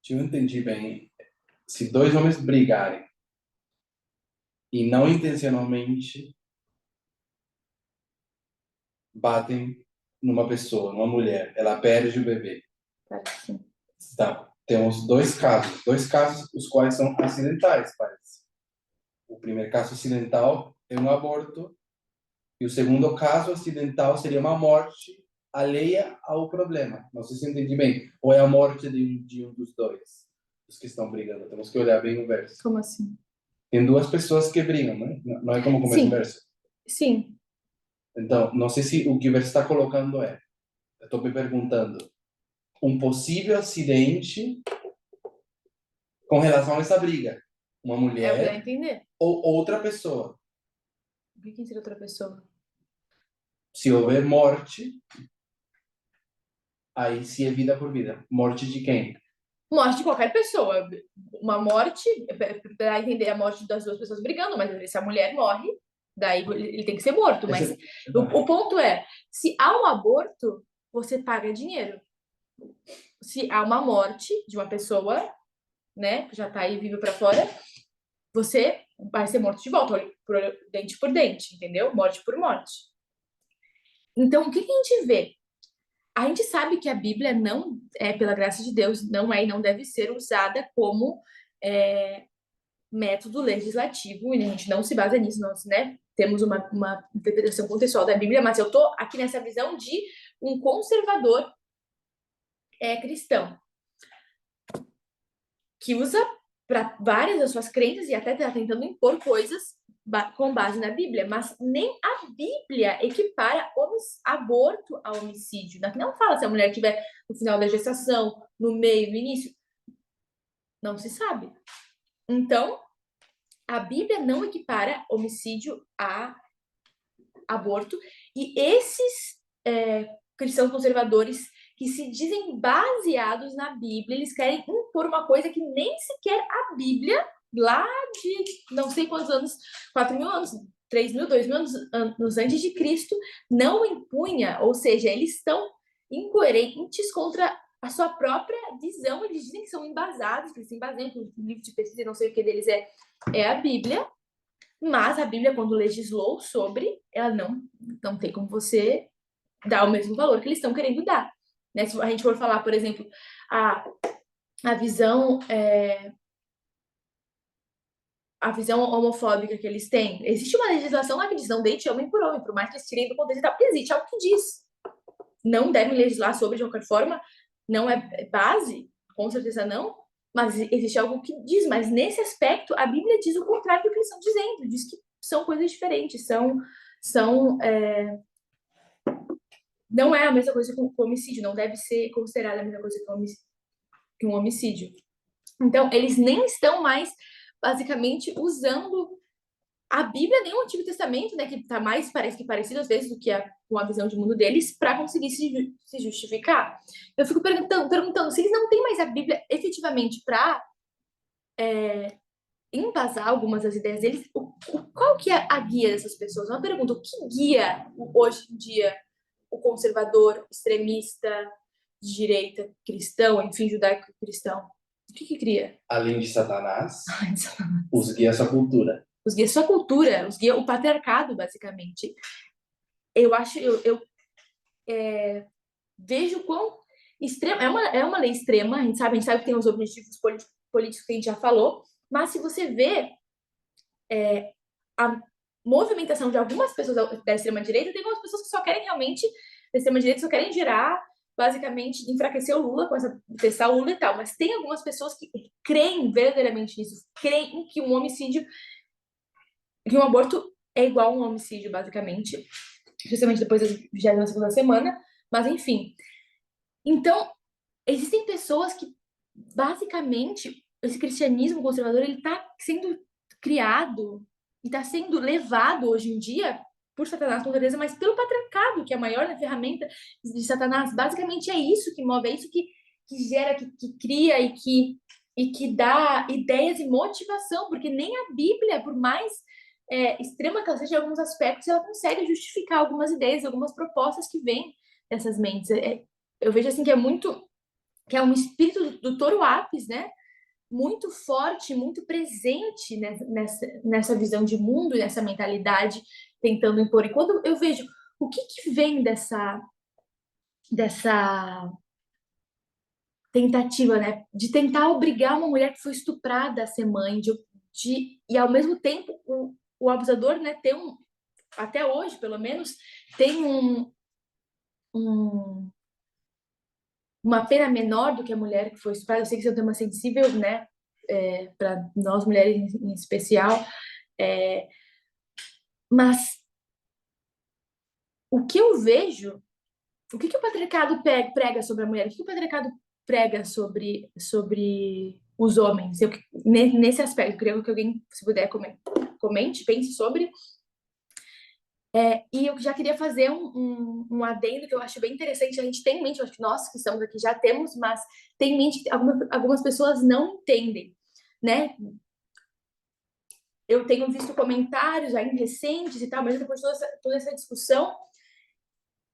Se eu entendi bem, se dois homens brigarem e não intencionalmente batem numa pessoa, numa mulher, ela perde o bebê. Parece sim. Tá. Temos dois casos os quais são acidentais, parece. O primeiro caso acidental é um aborto e o segundo caso acidental seria uma morte alheia ao problema. Não sei se eu entendi bem. Ou é a morte de um dos dois, os que estão brigando. Temos que olhar bem o verso. Como assim? Tem duas pessoas que brigam, né? Não é como começa Sim. o verso. Sim. Então, não sei se o que o verso está colocando é... Eu estou me perguntando... Um possível acidente com relação a essa briga. Uma É o que dá a mulher entender. ou outra pessoa. O que seria outra pessoa? Se houver morte, aí sim é vida por vida. Morte de quem? Morte de qualquer pessoa. Uma morte, para entender a morte das duas pessoas brigando, mas se a mulher morre, daí ele tem que ser morto. Mas o ponto é, se há um aborto, você paga dinheiro. Se há uma morte de uma pessoa, né, que já tá aí viva para fora, você vai ser morto de volta, olho por olho, dente por dente, entendeu? Morte por morte. Então, o que a gente vê? A gente sabe que a Bíblia não é, pela graça de Deus, não é e não deve ser usada como método legislativo, e a gente não se basa nisso, nós, né? Temos uma interpretação contextual da Bíblia, mas eu tô aqui nessa visão de um conservador cristão, que usa para várias das suas crenças e até está tentando impor coisas com base na Bíblia, mas nem a Bíblia equipara aborto a homicídio. Não fala se a mulher estiver no final da gestação, no meio, no início. Não se sabe. Então, a Bíblia não equipara homicídio a aborto, e esses cristãos conservadores que se dizem baseados na Bíblia, eles querem impor uma coisa que nem sequer a Bíblia, lá de não sei quantos anos, 4.000 anos, 3.000, 2.000 anos antes de Cristo, não impunha, ou seja, eles estão incoerentes contra a sua própria visão, eles dizem que são embasados, que eles se embaseiam, que o livro de pesquisa, não sei o que deles é a Bíblia, mas a Bíblia, quando legislou sobre, ela não tem como você dar o mesmo valor que eles estão querendo dar. Né? Se a gente for falar, por exemplo, a visão homofóbica que eles têm, existe uma legislação lá que diz não deite homem, por mais que eles tirem do contexto e tal, existe algo que diz. Não devem legislar sobre de qualquer forma, não é base, com certeza não, mas existe algo que diz, mas nesse aspecto a Bíblia diz o contrário do que eles estão dizendo, diz que são coisas diferentes, não é a mesma coisa que um homicídio, não deve ser considerada a mesma coisa que um homicídio. Então, eles nem estão mais, basicamente, usando a Bíblia, nem o Antigo Testamento, né, que está mais, parece que parecido às vezes, do que com a visão de mundo deles, para conseguir se justificar. Eu fico perguntando se eles não têm mais a Bíblia efetivamente para embasar algumas das ideias deles, qual que é a guia dessas pessoas? Uma pergunta, o que guia hoje em dia o conservador, extremista, de direita, cristão, enfim, judaico-cristão? O que cria? Além de Satanás, os guia essa cultura. Os guia sua cultura, os guia o patriarcado, basicamente. Eu acho, eu vejo quão extrema, é uma lei extrema, a gente sabe que tem os objetivos políticos que a gente já falou, mas se você vê a movimentação de algumas pessoas da extrema-direita, tem algumas pessoas que só querem realmente, da extrema-direita, só querem gerar, basicamente, enfraquecer o Lula, testar o Lula e tal, mas tem algumas pessoas que creem verdadeiramente nisso, creem que um homicídio, que um aborto é igual a um homicídio, basicamente, justamente depois da 22ª semana, mas enfim. Então, existem pessoas que, basicamente, esse cristianismo conservador, ele está sendo criado e está sendo levado hoje em dia por Satanás, com certeza, mas pelo patriarcado, que é a maior ferramenta de Satanás. Basicamente é isso que move, é isso que gera, que cria e que dá ideias e motivação, porque nem a Bíblia, por mais extrema que ela seja em alguns aspectos, ela consegue justificar algumas ideias, algumas propostas que vêm dessas mentes. Eu vejo assim que é um espírito do Touro Apis, né? Muito forte, muito presente nessa visão de mundo, nessa mentalidade, tentando impor. E quando eu vejo o que vem dessa tentativa, né, de tentar obrigar uma mulher que foi estuprada a ser mãe, e ao mesmo tempo o abusador, né, até hoje, pelo menos, tem uma pena menor do que a mulher que foi estuprada. Eu sei que isso é um tema sensível, né, para nós mulheres em especial, mas o que eu vejo, o que o patriarcado prega sobre a mulher, o que o patriarcado prega sobre os homens? Nesse aspecto, eu queria que alguém, se puder, comente, pense sobre. E eu já queria fazer um adendo que eu acho bem interessante. A gente tem em mente, eu acho que nós que estamos aqui já temos, mas tem em mente que algumas pessoas não entendem, né? Eu tenho visto comentários ainda recentes e tal, mas depois de toda essa discussão,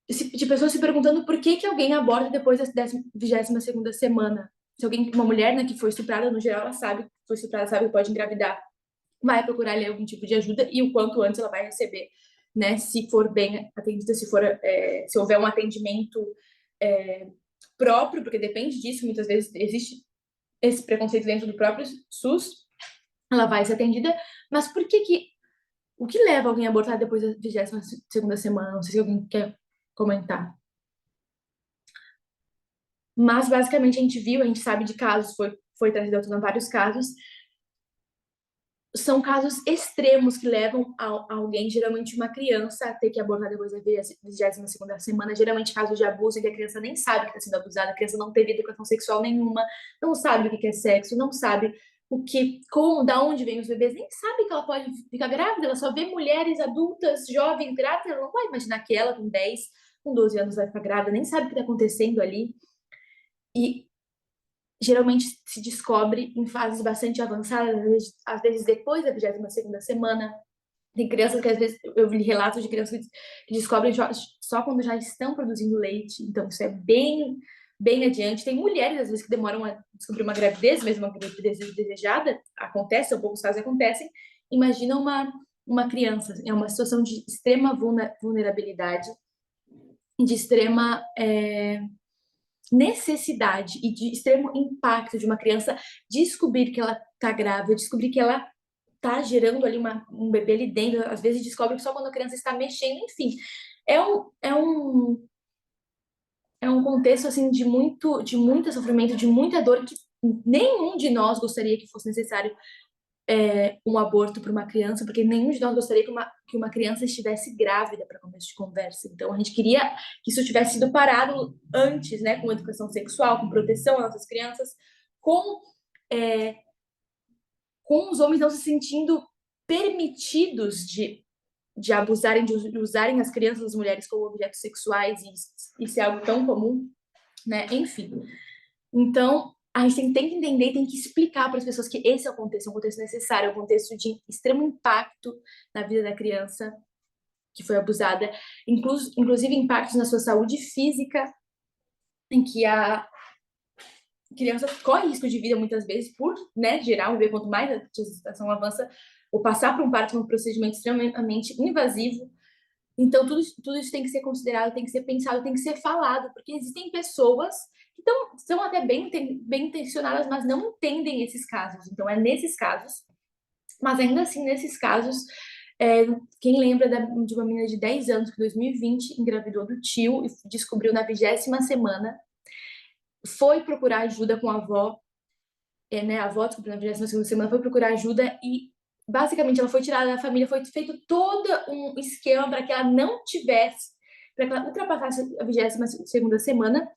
de pessoas se perguntando por que alguém aborta depois da 22ª semana. Se uma mulher, né, que foi estuprada, no geral, ela sabe que foi estuprada, sabe que pode engravidar, vai procurar ali algum tipo de ajuda e o quanto antes ela vai receber, né, se for bem atendida, se houver um atendimento próprio, porque depende disso, muitas vezes existe esse preconceito dentro do próprio SUS, ela vai ser atendida, mas o que leva alguém a abortar depois da 22ª semana? Não sei se alguém quer comentar. Mas, basicamente, a gente sabe de casos, foi trazido à tona vários casos, são casos extremos que levam alguém, geralmente uma criança, a ter que abortar depois da 22ª semana, geralmente casos de abuso em que a criança nem sabe que está sendo abusada, a criança não teve educação sexual nenhuma, não sabe o que é sexo, não sabe da onde vem os bebês, nem sabe que ela pode ficar grávida, ela só vê mulheres adultas, jovens, grávidas, ela não vai imaginar que ela, com 10, com 12 anos, vai ficar grávida, nem sabe o que está acontecendo ali. E geralmente se descobre em fases bastante avançadas, às vezes depois da 22ª semana. Tem crianças que, às vezes, eu vi relatos de crianças que descobrem só quando já estão produzindo leite, então isso é bem, bem adiante. Tem mulheres, às vezes, que demoram a descobrir uma gravidez, mesmo uma gravidez desejada, acontece, ou poucos casos acontecem. Imagina uma criança, é uma situação de extrema vulnerabilidade, de extrema necessidade e de extremo impacto de uma criança descobrir que ela está grávida, descobrir que ela está gerando ali um bebê ali dentro, às vezes descobre que só quando a criança está mexendo, enfim. É um contexto assim de muito sofrimento, de muita dor, que nenhum de nós gostaria que fosse necessário um aborto para uma criança, porque nenhum de nós gostaria que uma criança estivesse grávida para começo de conversa. Então, a gente queria que isso tivesse sido parado antes, né, com educação sexual, com proteção às nossas crianças, com os homens não se sentindo permitidos de abusarem, de usarem as crianças, as mulheres como objetos sexuais, e isso é algo tão comum, né? Enfim. Então, a gente tem que entender, tem que explicar para as pessoas que esse é um contexto necessário, é um contexto de extremo impacto na vida da criança que foi abusada, inclusive impactos na sua saúde física, em que a criança corre risco de vida muitas vezes por, né, gerar um bebê. Quanto mais a gestação avança, ou passar por um parto, um procedimento extremamente invasivo. Então, tudo isso tem que ser considerado, tem que ser pensado, tem que ser falado, porque existem pessoas que são até bem intencionadas, mas não entendem esses casos. Então, é nesses casos, mas ainda assim, nesses casos, quem lembra de uma menina de 10 anos que em 2020 engravidou do tio e descobriu na 20ª semana, foi procurar ajuda com a avó, né, a avó descobriu na 22ª semana, foi procurar ajuda e basicamente ela foi tirada da família, foi feito todo um esquema para que ela não tivesse, para que ela ultrapassasse a 22ª semana.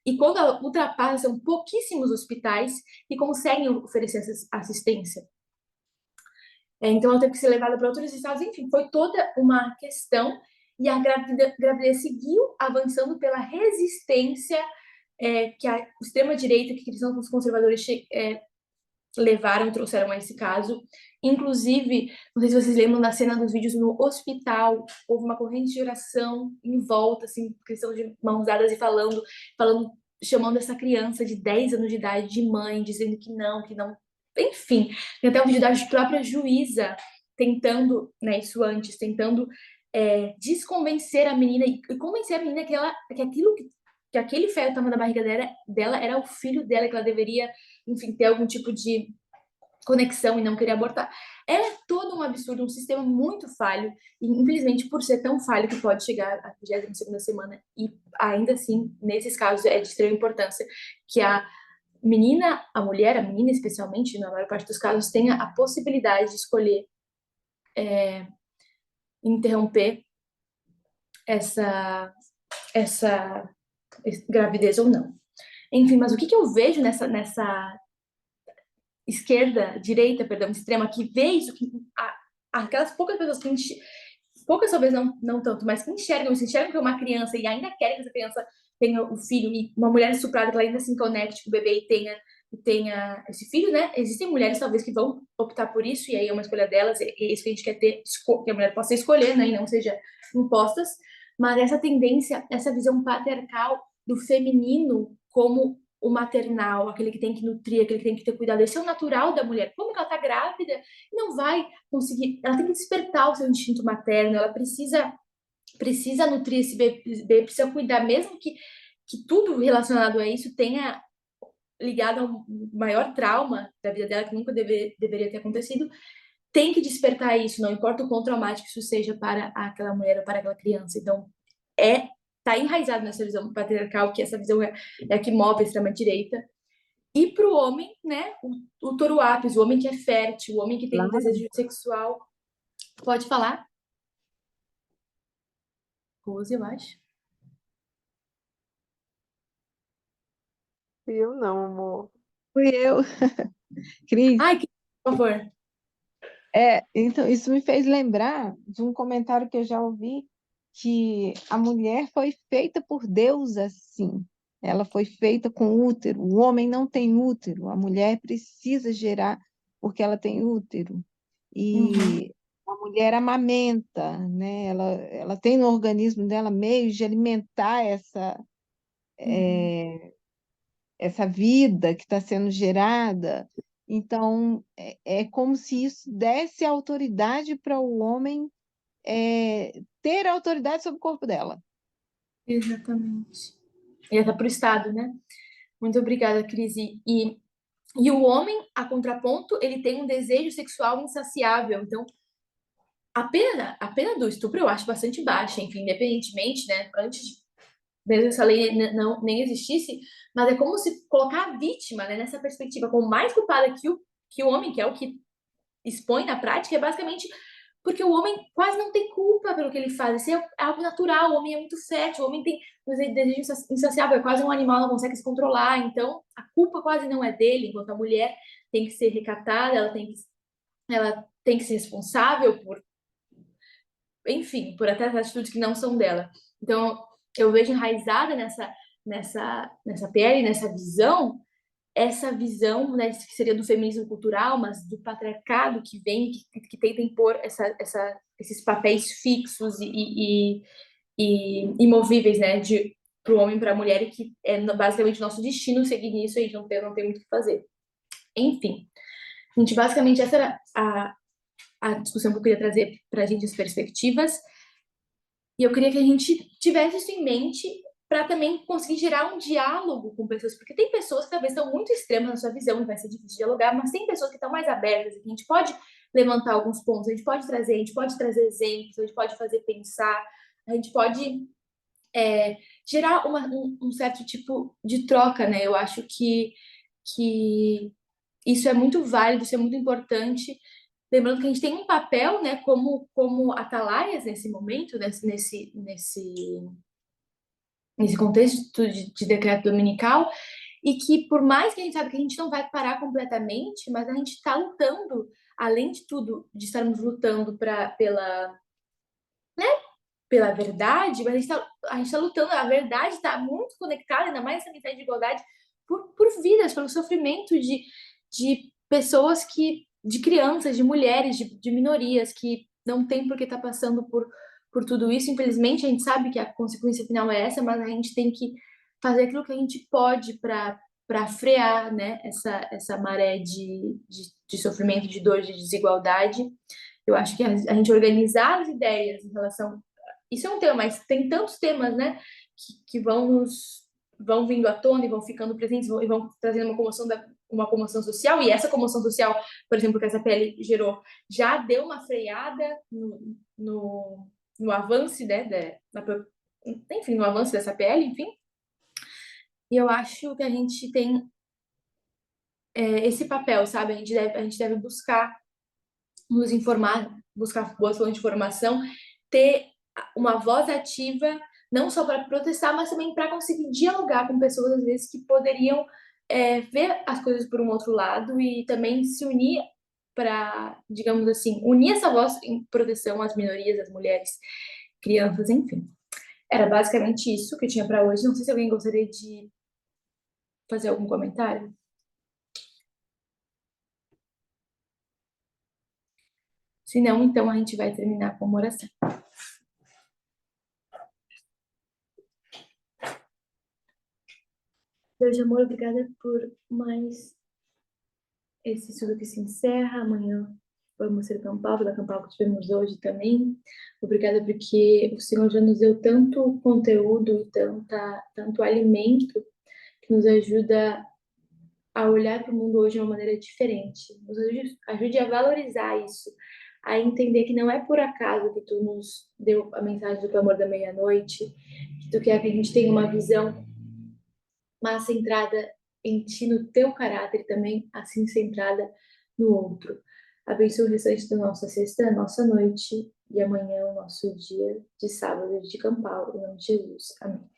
E quando ela ultrapassa, são pouquíssimos hospitais que conseguem oferecer essa assistência. Então ela teve que ser levada para outros estados, enfim, foi toda uma questão. E a gravidez seguiu avançando pela resistência que a extrema-direita, que cristãos conservadores trouxeram a esse caso. Inclusive, não sei se vocês lembram da cena dos vídeos no hospital, houve uma corrente de oração em volta, assim, cristãos de mãos dadas e falando, chamando essa criança de 10 anos de idade de mãe, dizendo que não, enfim. Tem até um vídeo da própria juíza tentando, né, isso antes, tentando desconvencer a menina e convencer a menina que aquele feto estava na barriga dela era o filho dela, que ela deveria, enfim, ter algum tipo de conexão e não querer abortar. É todo um absurdo, um sistema muito falho, e infelizmente por ser tão falho que pode chegar à 22ª semana, e ainda assim, nesses casos, é de extrema importância que a menina especialmente, na maior parte dos casos, tenha a possibilidade de escolher interromper essa gravidez ou não. Enfim, mas o que eu vejo nessa direita, extrema, que vê isso, aquelas poucas pessoas poucas talvez não tanto, mas que enxergam que é uma criança e ainda querem que essa criança tenha o filho, e uma mulher estuprada que ela ainda se conecte com o bebê e tenha esse filho, né? Existem mulheres talvez que vão optar por isso, e aí é uma escolha delas, é isso que a gente quer ter, que a mulher possa escolher, né? E não seja impostas, mas essa tendência, essa visão patriarcal do feminino como o maternal, aquele que tem que nutrir, aquele que tem que ter cuidado, esse é o natural da mulher. Como que ela tá grávida, não vai conseguir, ela tem que despertar o seu instinto materno, ela precisa nutrir esse bebê, precisa cuidar, mesmo que tudo relacionado a isso tenha ligado a um maior trauma da vida dela, que nunca deveria ter acontecido, tem que despertar isso, não importa o quão traumático isso seja para aquela mulher ou para aquela criança. Então, tá enraizado nessa visão patriarcal, que essa visão é a que move a extrema-direita. E para o homem, né, o touro ápis, o homem que é fértil, o homem que tem um desejo sexual. Pode falar? Rose, eu acho. Eu não, amor. Fui eu, Cris. Ai, por favor. Então, isso me fez lembrar de um comentário que eu já ouvi, que a mulher foi feita por Deus assim. Ela foi feita com útero. O homem não tem útero. A mulher precisa gerar porque ela tem útero. E a mulher amamenta, né? Ela tem no organismo dela meios de alimentar essa vida que está sendo gerada. Então, é como se isso desse autoridade para o homem ter autoridade sobre o corpo dela. Exatamente. E até para o Estado, né? Muito obrigada, Cris. E o homem, a contraponto, ele tem um desejo sexual insaciável. Então, a pena do estupro eu acho bastante baixa, enfim, independentemente, né? Antes mesmo essa lei nem existisse, mas é como se colocar a vítima, né, nessa perspectiva como mais culpada que o homem, que é o que expõe na prática, é basicamente porque o homem quase não tem culpa pelo que ele faz. Isso é algo natural, o homem é muito fértil, o homem tem um desejo insaciável, é quase um animal, não consegue se controlar, então a culpa quase não é dele, enquanto a mulher tem que ser recatada, ela tem que ser responsável enfim, por até as atitudes que não são dela. Então, eu vejo enraizada nessa pele, nessa visão, essa visão, né, que seria do feminismo cultural, mas do patriarcado que vem, que tenta impor esses papéis fixos e imovíveis, né, para o homem e para a mulher, e que é basicamente o nosso destino seguir nisso, e a gente não tem muito o que fazer. Enfim, gente, basicamente essa era a discussão que eu queria trazer para a gente, as perspectivas. E eu queria que a gente tivesse isso em mente para também conseguir gerar um diálogo com pessoas, porque tem pessoas que talvez estão muito extremas na sua visão e vai ser difícil dialogar, mas tem pessoas que estão mais abertas e que a gente pode levantar alguns pontos, a gente pode trazer exemplos, a gente pode fazer pensar, a gente pode gerar um certo tipo de troca, né? Eu acho que isso é muito válido, isso é muito importante. Lembrando que a gente tem um papel, né, como atalaias nesse momento, nesse contexto de decreto dominical, e que por mais que a gente sabe que a gente não vai parar completamente, mas a gente está lutando, além de tudo, de estarmos lutando pela verdade, mas a gente tá lutando, a verdade está muito conectada, ainda mais essa mensagem de igualdade, por vidas, pelo sofrimento de pessoas de crianças, de mulheres, de minorias, que não tem por que estar passando por tudo isso. Infelizmente, a gente sabe que a consequência final é essa, mas a gente tem que fazer aquilo que a gente pode para frear, né, essa maré de sofrimento, de dor, de desigualdade. Eu acho que a gente organizar as ideias em relação... Isso é um tema, mas tem tantos temas, né, que vão vindo à tona e vão ficando presentes e vão trazendo uma comoção social, e essa comoção social, por exemplo, que essa PL gerou, já deu uma freada no avanço, né, enfim, no avanço dessa PL, enfim. E eu acho que a gente tem esse papel, sabe? A gente deve buscar nos informar, buscar boas fontes de informação, ter uma voz ativa, não só para protestar, mas também para conseguir dialogar com pessoas, às vezes, que poderiam ver as coisas por um outro lado e também se unir para, digamos assim, unir essa voz em proteção às minorias, às mulheres, crianças, enfim. Era basicamente isso que eu tinha para hoje. Não sei se alguém gostaria de fazer algum comentário. Se não, então a gente vai terminar com uma oração. Deus de amor, obrigada por mais esse estudo que se encerra. Amanhã vamos ser Campal, da Campal que tivemos hoje também. Obrigada porque o Senhor já nos deu tanto conteúdo e tanto alimento que nos ajuda a olhar para o mundo hoje de uma maneira diferente. Nos ajude a valorizar isso, a entender que não é por acaso que tu nos deu a mensagem do clamor da meia-noite, que tu quer que a gente tenha uma visão mais centrada em ti, no teu caráter, e também assim centrada no outro. Abençoe o restante da nossa sexta, nossa noite, e amanhã o nosso dia de sábado de Campal, em nome de Jesus. Amém.